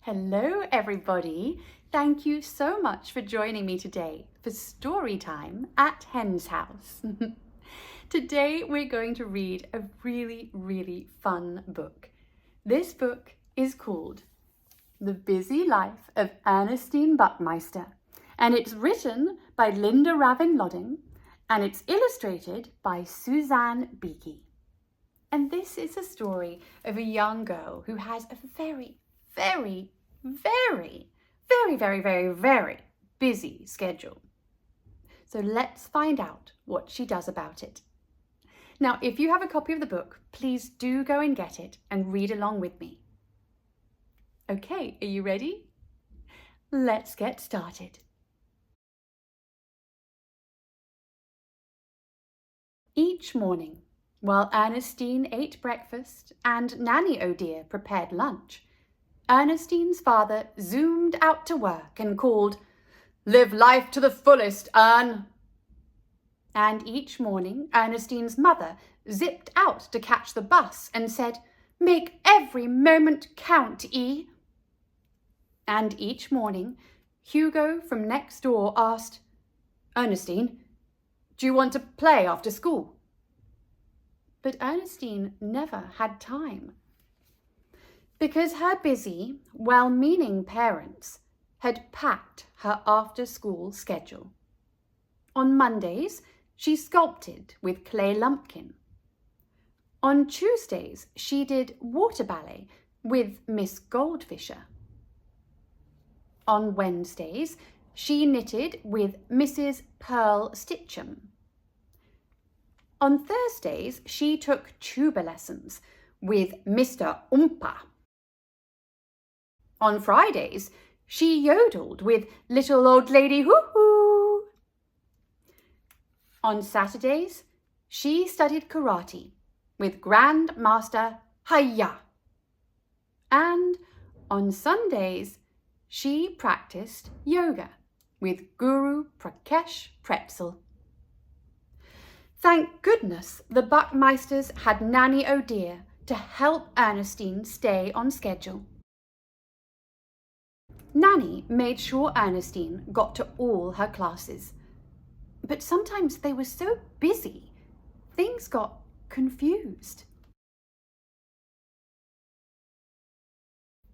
Hello everybody. Thank you so much for joining me today for Storytime at Hen's House. Today we're going to read a really fun book. This book is called The Busy Life of Ernestine Buckmeister, and it's written by Ravin Lodding and it's illustrated by Suzanne Beaky. And this is a story of a young girl who has a very busy schedule. So let's find out what she does about it. Now, if you have a copy of the book, please do go and get it and read along with me. Okay, are you ready? Let's get started. Each morning, while Ernestine ate breakfast and Nanny O'Dear prepared lunch, Ernestine's father zoomed out to work and called, "Live life to the fullest, Ern!" And each morning, Ernestine's mother zipped out to catch the bus and said, "Make every moment count, E." And each morning, Hugo from next door asked, "Ernestine, do you want to play after school?" But Ernestine never had time, because her busy, well-meaning parents had packed her after-school schedule. On Mondays, she sculpted with clay lumpkin. On Tuesdays, she did water ballet with Miss Goldfisher. On Wednesdays, she knitted with Mrs. Pearl Stitcham. On Thursdays, she took tuba lessons with Mr. Oompa. On Fridays, she yodeled with Little Old Lady Hoo-Hoo. On Saturdays, she studied karate with Grandmaster Hiya. And on Sundays, she practiced yoga with Guru Prakesh Pretzel. Thank goodness the Buckmeisters had Nanny O'Dear to help Ernestine stay on schedule. Nanny made sure Ernestine got to all her classes, but sometimes they were so busy, things got confused.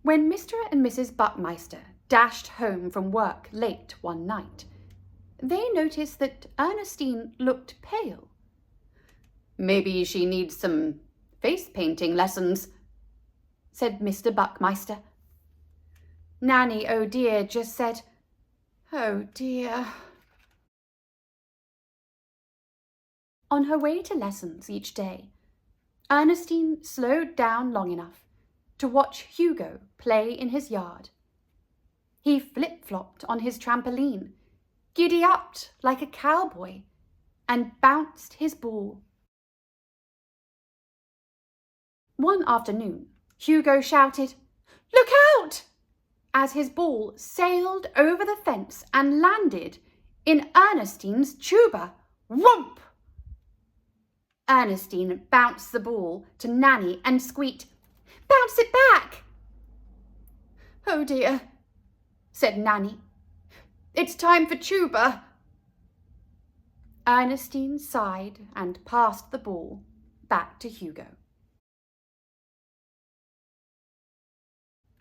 When Mr. and Mrs. Buckmeister dashed home from work late one night, they noticed that Ernestine looked pale. "Maybe she needs some face painting lessons," said Mr. Buckmeister. Nanny O'Dear just said, "Oh dear." On her way to lessons each day, Ernestine slowed down long enough to watch Hugo play in his yard. He flip-flopped on his trampoline, giddy-upped like a cowboy, and bounced his ball. One afternoon, Hugo shouted, "Look out!" as his ball sailed over the fence and landed in Ernestine's tuba. Whomp! Ernestine bounced the ball to Nanny and squeaked, "Bounce it back!" "Oh dear," said Nanny. "It's time for tuba." Ernestine sighed and passed the ball back to Hugo.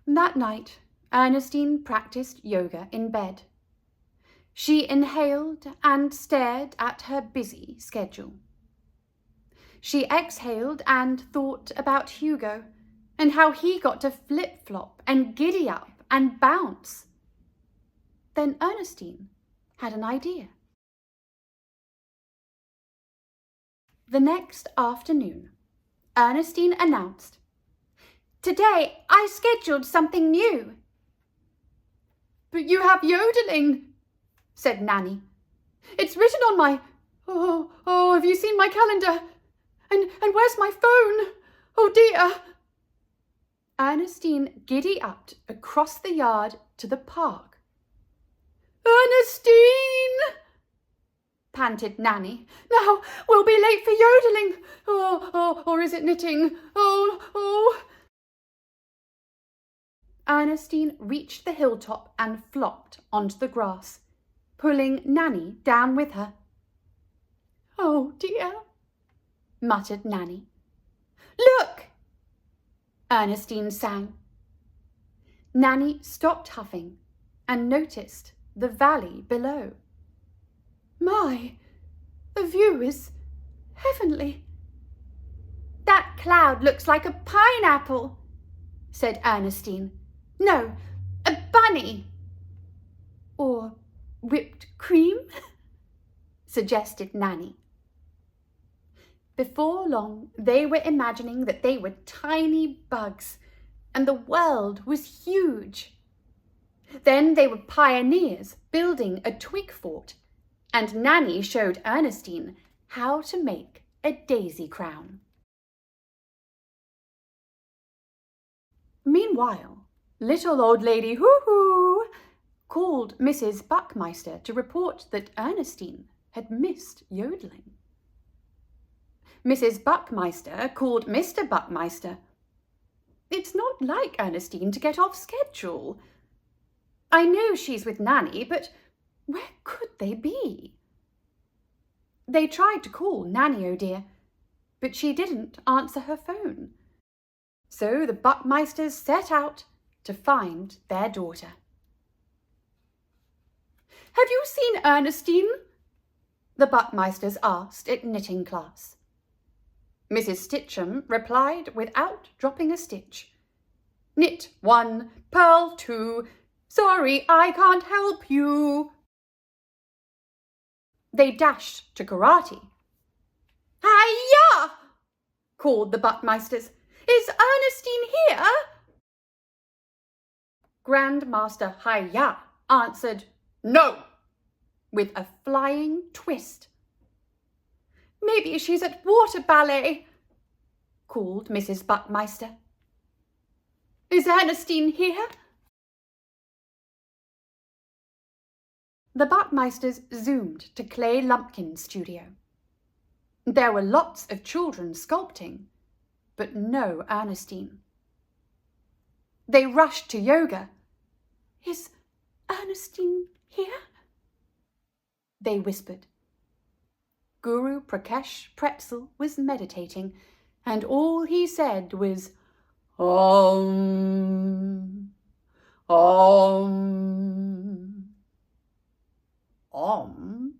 That night, Ernestine practiced yoga in bed. She inhaled and stared at her busy schedule. She exhaled and thought about Hugo and how he got to flip-flop and giddy-up and bounce. Then Ernestine had an idea. The next afternoon, Ernestine announced, "Today I scheduled something new." "But you have yodeling," said Nanny. "It's written on my... Oh, have you seen my calendar? And where's my phone? Oh dear." Ernestine giddy-upped across the yard to the park. "Ernestine!" panted Nanny. "Now we'll be late for yodeling. Or is it knitting? Oh. Ernestine reached the hilltop and flopped onto the grass, pulling Nanny down with her. "Oh dear," muttered Nanny. "Look!" Ernestine sang. Nanny stopped huffing and noticed the valley below. "My, the view is heavenly." "That cloud looks like a pineapple," said Ernestine. "No, a bunny." "Or whipped cream," suggested Nanny. Before long, they were imagining that they were tiny bugs and the world was huge. Then they were pioneers building a twig fort, and Nanny showed Ernestine how to make a daisy crown. Meanwhile, little old lady Hoo-Hoo called Mrs. Buckmeister to report that Ernestine had missed yodeling. Mrs. Buckmeister called Mr. Buckmeister. "It's not like Ernestine to get off schedule. I know she's with Nanny, but where could they be?" They tried to call Nanny, oh dear, but she didn't answer her phone. So the Buckmeisters set out to find their daughter. "Have you seen Ernestine?" the Buckmeisters asked at knitting class. Mrs. Stitchum replied without dropping a stitch. "Knit 1, purl 2, sorry I can't help you." They dashed to karate. "Hi-ya!" called the Buckmeisters. "Is Ernestine here?" Grandmaster Hi-ya answered "No," with a flying twist. "Maybe she's at water ballet," called Mrs. Buckmeister. "Is Ernestine here?" The Buckmeisters zoomed to Clay Lumpkin's studio. There were lots of children sculpting, but no Ernestine. They rushed to yoga. "Is Ernestine here?" they whispered. Guru Prakash Pretzel was meditating, and all he said was, "Om, Om." "Om?"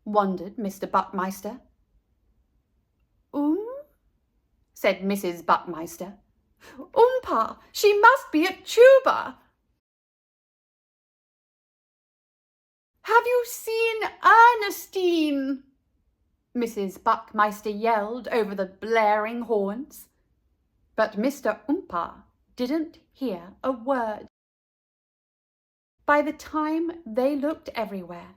wondered Mr. Buckmeister. Said Mrs. Buckmeister. "Oompa, she must be at tuba." "Have you seen Ernestine?" Mrs. Buckmeister yelled over the blaring horns. But Mr. Oompa didn't hear a word. By the time they looked everywhere,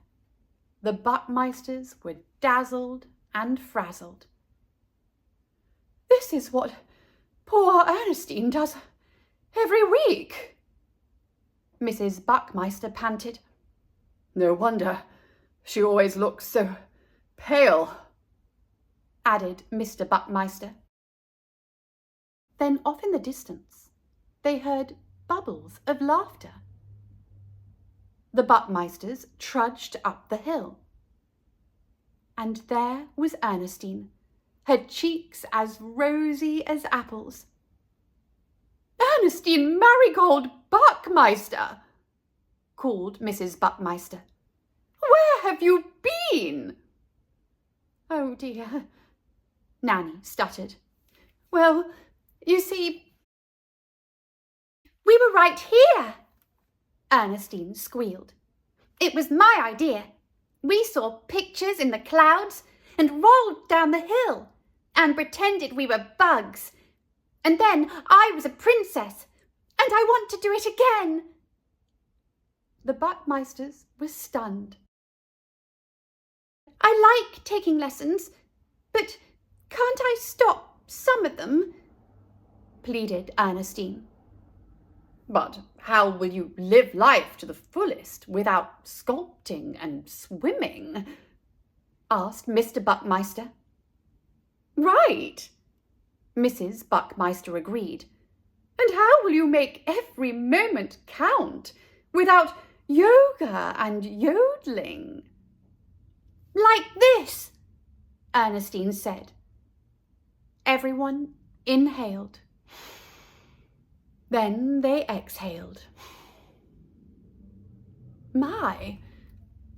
the Buckmeisters were dazzled and frazzled. "This is what poor Ernestine does every week," Mrs. Buckmeister panted. "No wonder she always looks so pale," added Mr. Buckmeister. Then off in the distance, they heard bubbles of laughter. The Buckmeisters trudged up the hill. And there was Ernestine, her cheeks as rosy as apples. "Ernestine Marigold Buckmeister!" called Mrs. Buckmeister. "Where have you been?" "Oh dear," Nanny stuttered. "Well, you see, we were right here," Ernestine squealed. "It was my idea. We saw pictures in the clouds and rolled down the hill and pretended we were bugs. And then I was a princess, and I want to do it again." The Buckmeisters were stunned. "I like taking lessons, but can't I stop some of them?" pleaded Ernestine. "But how will you live life to the fullest without sculpting and swimming?" asked Mr. Buckmeister. "Right," Mrs. Buckmeister agreed. And how will you make every moment count without yoga and yodeling? Like this, Ernestine said. Everyone inhaled. Then they exhaled. My,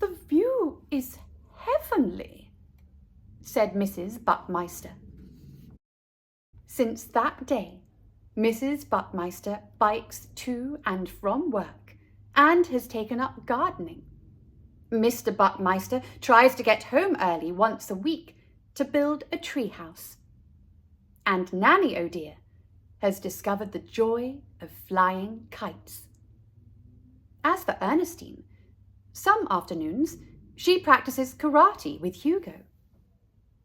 the view is heavenly, said Mrs. Buckmeister. Since that day, Mrs. Buckmeister bikes to and from work and has taken up gardening. Mr. Buckmeister tries to get home early once a week to build a tree house. And Nanny O'Dear has discovered the joy of flying kites. As for Ernestine, some afternoons she practices karate with Hugo.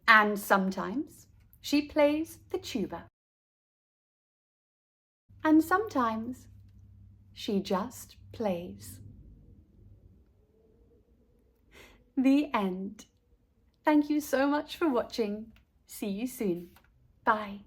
And sometimes she plays the tuba. And sometimes she just plays. The end. Thank you so much for watching. See you soon. Bye.